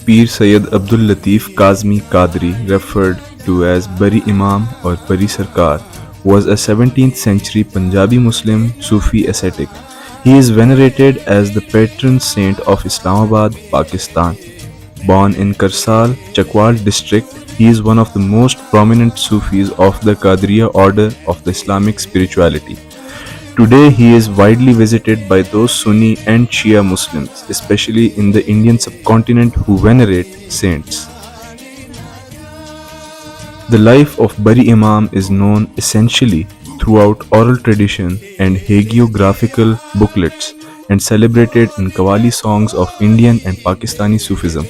Pir Sayyid Abdul Latif Kazmi Qadri, referred to as Bari Imam or Bari Sarkar, was a 17th century Punjabi Muslim Sufi ascetic. He is venerated as the patron saint of Islamabad, Pakistan. Born in Karsal, Chakwal district, he is one of the most prominent Sufis of the Qadriya order of the Islamic spirituality. Today, he is widely visited by those Sunni and Shia Muslims, especially in the Indian subcontinent, who venerate saints. The life of Bari Imam is known essentially throughout oral tradition and hagiographical booklets, and celebrated in Qawwali songs of Indian and Pakistani Sufism.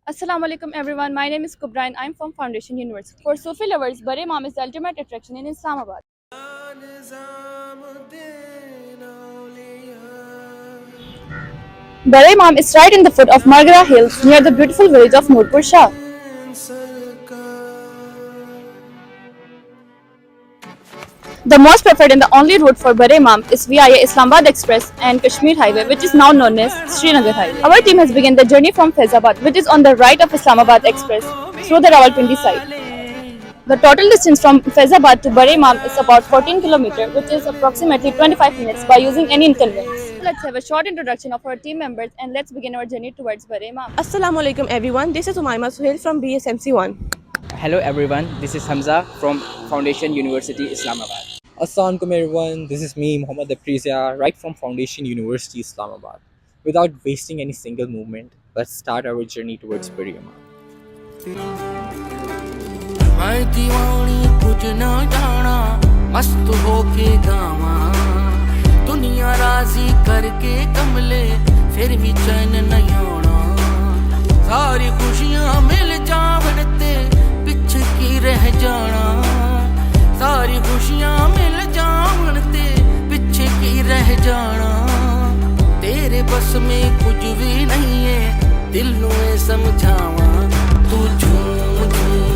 Assalamu alaikum everyone, my name is Kubra and I'm from Foundation University. For Sufi lovers, Bari Imam is the ultimate attraction in Islamabad. Bari Imam is right in the foot of Margara Hills near the beautiful village of Nurpur Shah. The most preferred and the only route for Bari Imam is via Islamabad Express and Kashmir Highway, which is now known as Srinagar Highway. Our team has begun the journey from Faizabad, which is on the right of Islamabad Express, through the Rawalpindi side. The total distance from Faizabad to Bari Imam is about 14 km, which is approximately 25 minutes by using any inconvenience. Let's have a short introduction of our team members and let's begin our journey towards Bari Imam. Assalamu alaikum everyone, this is Umayma Suhail from BSMC 1. Hello everyone, this is Hamza from Foundation University Islamabad. Assalamualaikum everyone, this is me, Muhammad Aprizia, right from Foundation University Islamabad. Without wasting any single moment, let's start our journey towards Bari Imam. मैं दीवानी कुछ ना जाना मस्त होके गावा दुनिया राजी करके कमले फिर भी चैन नहीं आना सारी खुशियां मिल जावनते पीछे की रह जाना सारी खुशियां मिल जावनते पीछे की रह जाना तेरे बस में कुछ भी नहीं है दिल में समझावा तू झूम झूम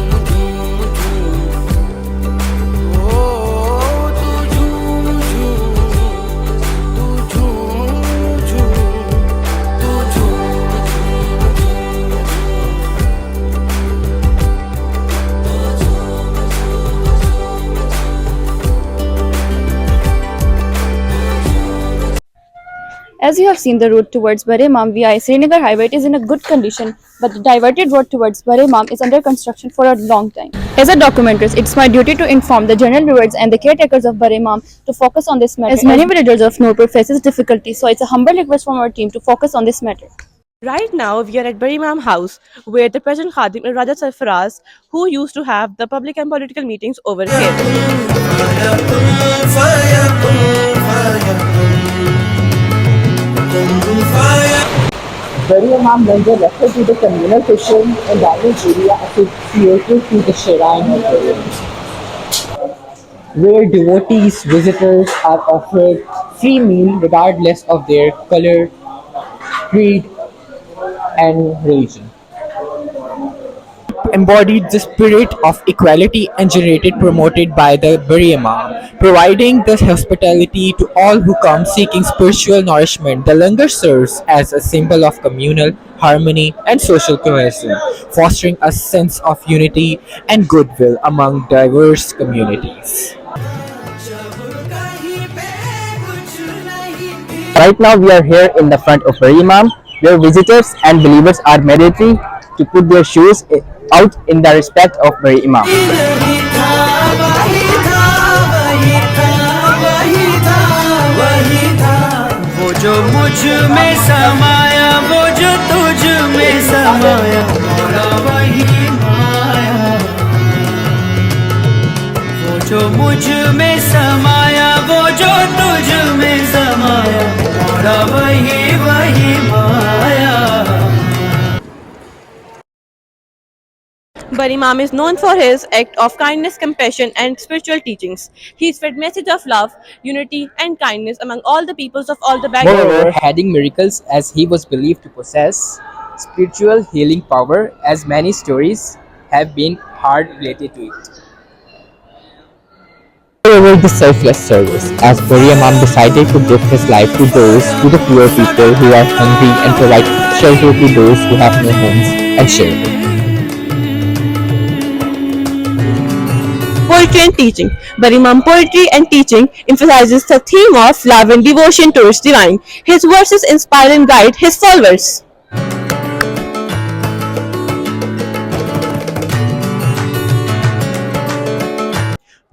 As you have seen the route towards Bari Imam via Srinagar Highway, it is in a good condition, but the diverted road towards Bari Imam is under construction for a long time. As a documentarist, it's my duty to inform the general viewers and the caretakers of Bari Imam to focus on this matter, as many villagers of Nurpur faces difficulty, so it's a humble request from our team to focus on this matter. Right now we are at Bari Imam House, where the present Khadim is Raja Sarfaraz, who used to have the public and political meetings over here. Bari Imam then referred to the communal kitchen and dining area associated to the shrine of Bari Imam, where devotees, visitors are offered free meal regardless of their color, creed, and religion. Embodied the spirit of equality and generated promoted by the Bari Imam, providing the hospitality to all who come seeking spiritual nourishment. The langar serves as a symbol of communal harmony and social cohesion, fostering a sense of unity and goodwill among diverse communities. Right now we are here in the front of Bari Imam, where visitors and believers are mandatory to put their shoes out in the respect of Bari Imam. वो जो मुझ में समाया वो जो तुझ में समाया मौला वही माया वो जो मुझ में समाया वो जो तुझ में समाया मौला वही Bari Imam is known for his act of kindness, compassion, and spiritual teachings. He spread message of love, unity, and kindness among all the peoples of all the backgrounds. Moreover, having miracles as he was believed to possess spiritual healing power, as many stories have been hard related to it. Moreover, the selfless service, as Bari Imam decided to give his life to the poor people who are hungry and provide shelter to those who have no homes and shelter. Poetry and teaching. Bari Imam poetry and teaching emphasizes the theme of love and devotion towards divine. His verses inspire and guide his followers.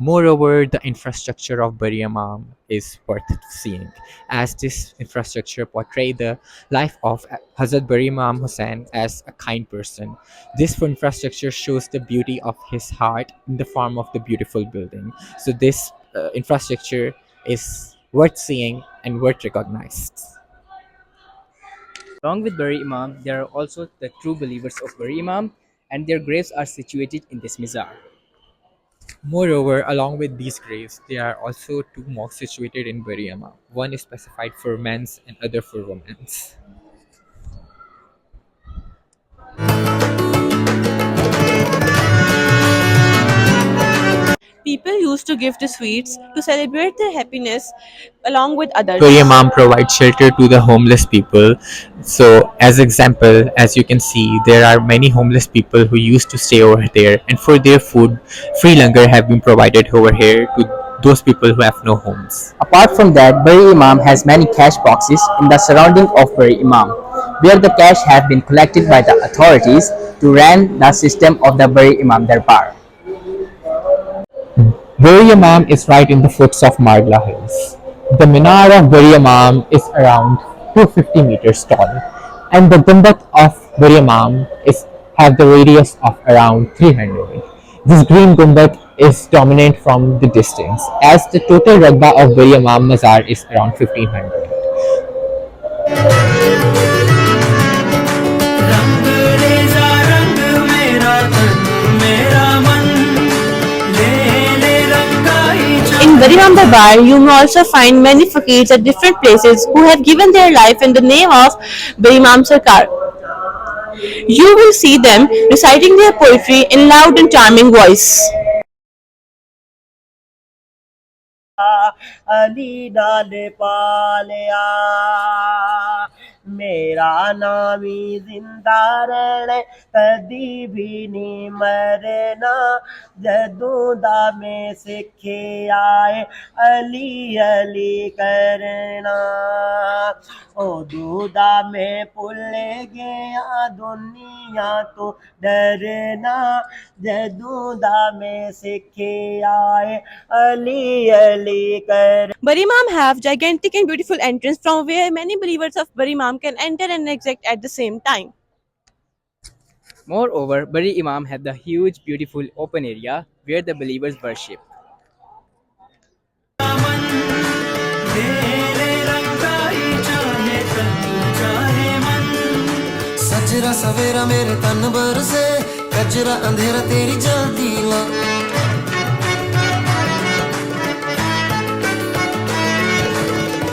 Moreover, the infrastructure of Bari Imam is worth seeing, as this infrastructure portray the life of Hazrat Bari Imam Hussain as a kind person. This infrastructure shows the beauty of his heart in the form of the beautiful building. So this infrastructure is worth seeing and worth recognized. Along with Bari Imam, there are also the true believers of Bari Imam, and their graves are situated in this mizar. Moreover, along with these graves, there are also two mosques situated in Bari Imam. One is specified for men's and other for women's. People used to give the sweets to celebrate their happiness along with others. Bari Imam provides shelter to the homeless people. So, as example, as you can see, there are many homeless people who used to stay over there, and for their food, free langar have been provided over here to those people who have no homes. Apart from that, Bari Imam has many cash boxes in the surrounding of Bari Imam, where the cash have been collected by the authorities to run the system of the Bari Imam Darbar. Bari Imam is right in the foots of Margla Hills. The minar of Bari Imam is around 250 meters tall, and the Gumbat of Bari Imam have the radius of around 300. This green Gumbat is dominant from the distance, as the total Raqba of Bari Imam Mazar is around 1500. In Bari Imam Darbar, you may also find many fakirs at different places who have given their life in the name of Bari Imam Sarkar. You will see them reciting their poetry in loud and charming voice. Ali डाल पालिया मेरा नामी जिंदा रहना कदी भी नहीं मरना जदों दा मैं सिखे आए अली अली करना उदों दा मैं भुल गया दुनिया तो डरना जदों दा मैं सिखे आए अली अली कर Bari Imam have gigantic and beautiful entrance from where many believers of Bari Imam can enter and exit at the same time. Moreover, Bari Imam have the huge, beautiful open area where the believers worship. सजरा सवेरा मेरे तन बरसे कजरा अंधेरा तेरी जल्दी ला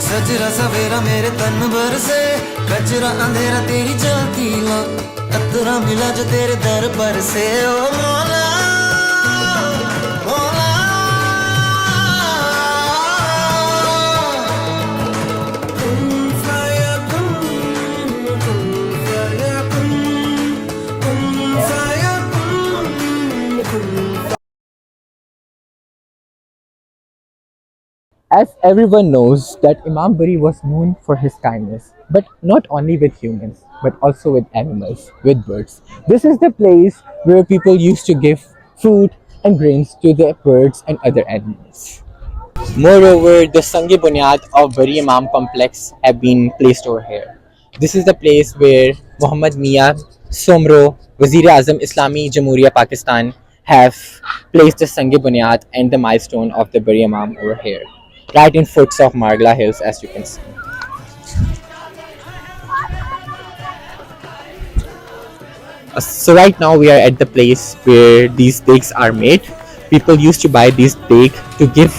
सजरा सवेरा मेरे तन बरसे कजरा अंधेरा तेरी जल्दी ला अतरा मिला जो तेरे दर पर से ओ मौला मौला कुन फयकुन कुन फयकुन कुन फयकुन कुन As everyone knows that Imam Bari was known for his kindness, but not only with humans, but also with animals, with birds. This is the place where people used to give food and grains to the birds and other animals. Moreover, the Sange Bunyad of Bari Imam complex have been placed over here. This is the place where Muhammad Mia Somro, Wazir-e-Azam Islami Jamhuriya Pakistan, have placed the Sange Bunyad and the milestone of the Bari Imam over here, right in foots of Margla Hills, as you can see. So right now we are at the place where these dates are made. People used to buy these dates to give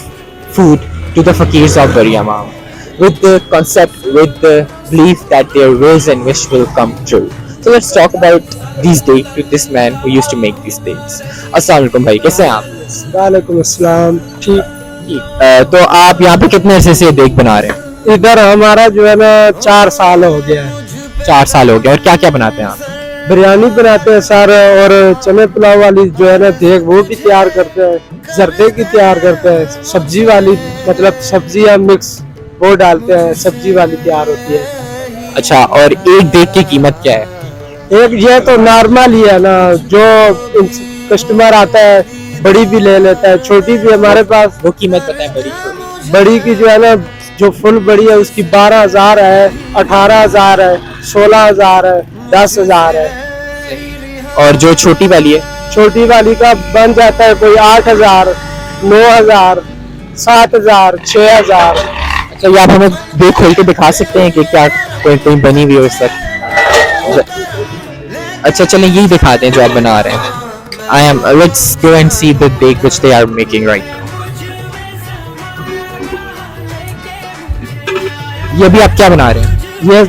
food to the fakirs of Bari Imam, with the concept, with the belief that their wills and wish will come true. So let's talk about these dates to this man who used to make these dates. अस्सलाम वालेकुम भाई, कैसे हैं आप? वालेकुम अस्सलाम। ठीक। तो आप यहाँ पे कितने अरसे से देख बना रहे हैं? इधर हमारा जो है ना 4 साल हो गया है। 4 साल हो गए। और क्या क्या बनाते हैं आप? बिरयानी बनाते हैं सर, और चने पुलाव वाली जो है ना देख वो भी तैयार करते हैं, जर्दे की तैयार करते हैं, सब्जी वाली मतलब सब्जियां मिक्स वो डालते हैं, सब्जी वाली तैयार होती है। अच्छा, और एक देख की कीमत क्या है? एक ये तो नॉर्मल ही है ना, जो कस्टमर आता है बड़ी भी ले लेता है, छोटी भी हमारे पास। वो कीमत बताएं बड़ी छोटी। बड़ी की जो है ना जो फुल बड़ी है उसकी 12,000 है, 18,000 है, 16,000 है, 10,000 है। और जो छोटी वाली है? छोटी वाली का बन जाता है कोई 8,000, 9,000, 7,000, 6,000। अच्छा, ये आप हमें देख खोल के दिखा सकते हैं कि क्या कोई बनी हुई हो इस वक्त? अच्छा चलें यही दिखाते हैं जो आप बना रहे हैं। Let's go and see the cake which they are making right now. ये अभी आप क्या बना रहे हैं? ये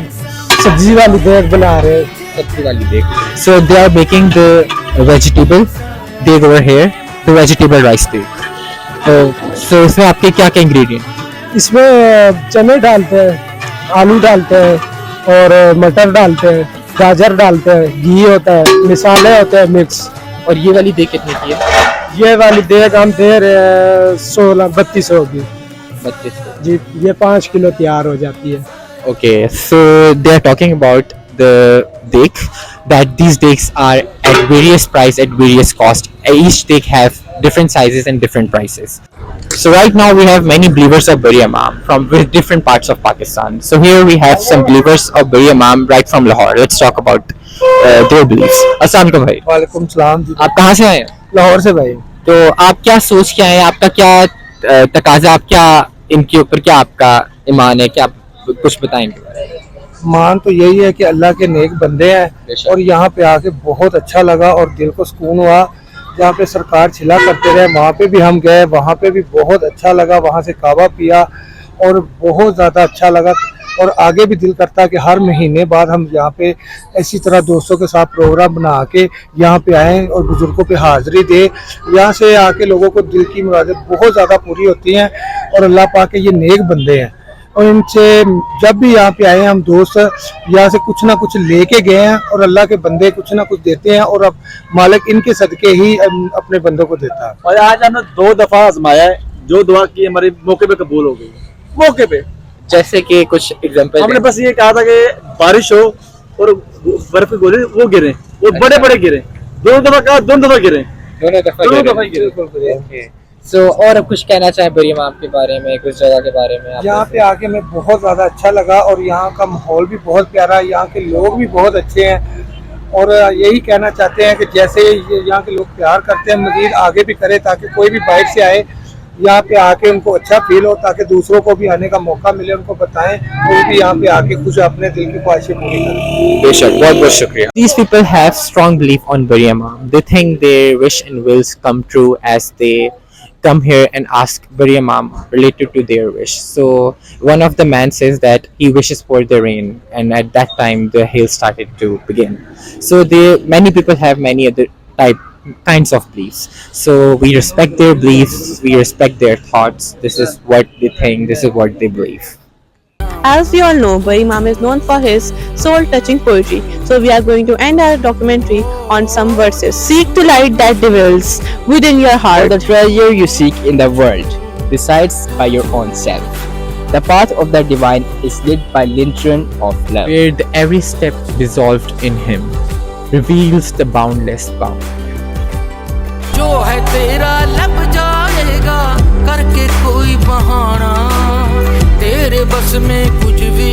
सब्जी वाली देग बना रहे हैं। सब्जी वाली देग। So they are making the vegetable deeg over here, the vegetable rice deeg. So इसमें आपके क्या क्या इंग्रेडिएंट? इसमें चने डालते हैं, आलू डालते हैं, और मटर डालते हैं, गाजर डालते हैं, घी होता है, मसाले होते हैं मिक्स। और ये वाली देग कितने की है? ये वाली देग हम दे रहे हैं 3200 की। 3200 जी, ये 5 किलो तैयार हो जाती है। Okay, so they are talking about the deeg, that these degs are at various price, at various cost. Each deg have different sizes and different prices. So right now we have many believers of Bari Imam from different parts of Pakistan. So here we have some believers of Bari Imam right from Lahore. Let's talk about their beliefs. अस्सलाम वालेकुम भाई। वालेकुम सलाम जी। आप कहाँ से आए हैं? लाहौर से भाई। तो आप क्या सोच के आए हैं? आपका क्या तकाजा, आप क्या इनके ऊपर क्या आपका ईमान है, क्या आप कुछ बताएं इनके बारे में? मान तो यही है कि अल्लाह के नेक बंदे हैं, और यहाँ पे आके बहुत अच्छा लगा और दिल को सुकून हुआ। जहाँ पे सरकार छिला करते रहे वहाँ पे भी हम गए, वहाँ पे भी बहुत अच्छा लगा, वहाँ से कावा पिया और बहुत ज़्यादा अच्छा लगा। और आगे भी दिल करता है कि हर महीने बाद हम यहाँ पे इसी तरह दोस्तों के साथ प्रोग्राम बना के यहाँ पे आएँ और बुजुर्गों पे हाज़िरी दे। यहाँ से आके लोगों को दिल की मुरादें बहुत ज़्यादा पूरी होती हैं, और अल्लाह पाक के ये नेक बंदे हैं। और इनसे जब भी यहाँ पे आए हैं हम दोस्त, यहाँ से कुछ ना कुछ लेके गए हैं, और अल्लाह के बंदे कुछ ना कुछ देते हैं, और अब मालिक इनके सदके ही अपने बंदों को देता है। और आज हमने 2 दफा आजमाया है, जो दुआ की हमारे मौके पे कबूल हो गई। मौके पे जैसे कि कुछ एग्जांपल हमने बस ये कहा था कि बारिश हो और बर्फ के गोले वो गिरे, वो बड़े बड़े गिरे। 2 दफा कहा, 2 दफा गिरे, दोनों दफा गिरे। So, और अब कुछ कहना चाहे बरी इमाम के बारे में, कुछ जगह के बारे में? यहाँ पे आके मैं बहुत ज़्यादा अच्छा लगा, और यहाँ का माहौल भी बहुत प्यारा है, यहाँ के लोग भी बहुत अच्छे हैं, और यही कहना चाहते हैं कि जैसे यहाँ के लोग प्यार करते हैं मज़ीद आगे भी करें, ताकि कोई भी बाहर से आए यहाँ पे आके उनको अच्छा फील हो, ताकि दूसरों को भी आने का मौका मिले, उनको बताएं वो भी यहाँ पे आके कुछ अपने दिल की ख्वाहिशें पूरी करें। बेशक, बहुत बहुत शुक्रिया। These people have strong belief on Bari Imam. They think their wish and wills come true as they come here and ask Bari Imam related to their wish. So one of the man says that he wishes for the rain, and at that time the hail started to begin. So many people have many other kinds of beliefs. So we respect their beliefs, we respect their thoughts. This is what they think, this is what they believe. As we all know, Bari Imam is known for his soul-touching poetry. So we are going to end our documentary on some verses. Seek to light that dwells within your heart. The treasure you seek in the world resides by your own self. The path of the divine is lit by lantern of love. Where every step dissolved in him reveals the boundless bound. जो है तेरा लब जाएगा करके कोई बहाना, तेरे बस में कुछ भी